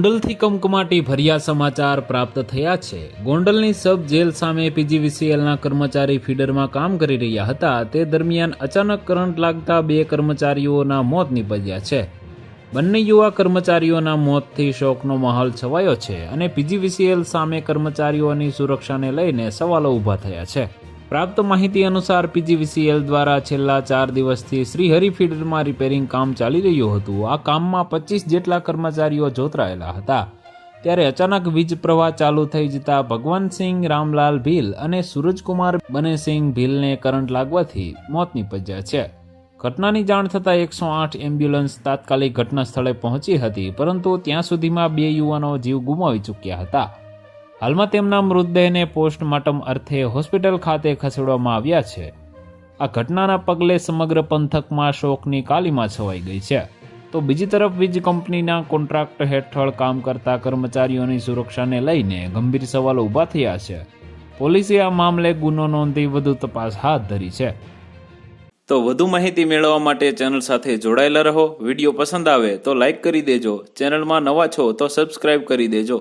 ગોંડલથી કમકમાટી ભર્યા સમાચાર પ્રાપ્ત થયા છે। ગોંડલની સબ જેલ સામે પીજીવીસીએલના કર્મચારી ફીડરમાં કામ કરી રહ્યા હતા। તે દરમિયાન અચાનક કરંટ લાગતા 2 કર્મચારીઓના મોત નીપજ્યા છે। બંને યુવા કર્મચારીઓના મોતથી શોકનો માહોલ છવાયો છે અને પીજીવીસીએલ સામે કર્મચારીઓની સુરક્ષાને લઈને સવાલો ઊભા થયા છે। પ્રાપ્ત માહિતી અનુસાર પીજીવીસીએલ દ્વારા છેલ્લા 4 દિવસથી શ્રીહરિ ફીડરમાં રિપેરિંગ કામ ચાલી રહ્યું હતું। આ કામમાં 25 જેટલા કર્મચારીઓ જોતરાયેલા હતા। ત્યારે અચાનક વીજ પ્રવાહ ચાલુ થઈ જતા ભગવાનસિંહ રામલાલ ભીલ અને સૂરજકુમાર બનેસિંહ ભીલને કરંટ લાગવાથી મોત નીપજ્યા છે। ઘટનાની જાણ થતાં 108 એમ્બ્યુલન્સ તાત્કાલિક ઘટના સ્થળે પહોંચી હતી, પરંતુ ત્યાં સુધીમાં 2 યુવાનો જીવ ગુમાવી ચૂક્યા હતા। હાલમાં તેમના મૃતદેહને પોસ્ટમોર્ટમ અર્થે હોસ્પિટલ ખાતે ખસેડવામાં આવ્યા છે। આ ઘટનાના પગલે સમગ્ર પંથકમાં શોકની કાલીમાં છવાઈ ગઈ છે। તો બીજી તરફ વીજ કંપનીના કોન્ટ્રાક્ટ હેઠળ કામ કરતા કર્મચારીઓની સુરક્ષાને લઈને ગંભીર સવાલો ઊભા થયા છે। પોલીસે આ મામલે ગુનો નોંધી વધુ તપાસ હાથ ધરી છે। તો વધુ માહિતી મેળવવા માટે ચેનલ સાથે જોડાયેલા રહો। વિડીયો પસંદ આવે તો લાઇક કરી દેજો। ચેનલમાં નવા છો તો સબસ્ક્રાઇબ કરી દેજો।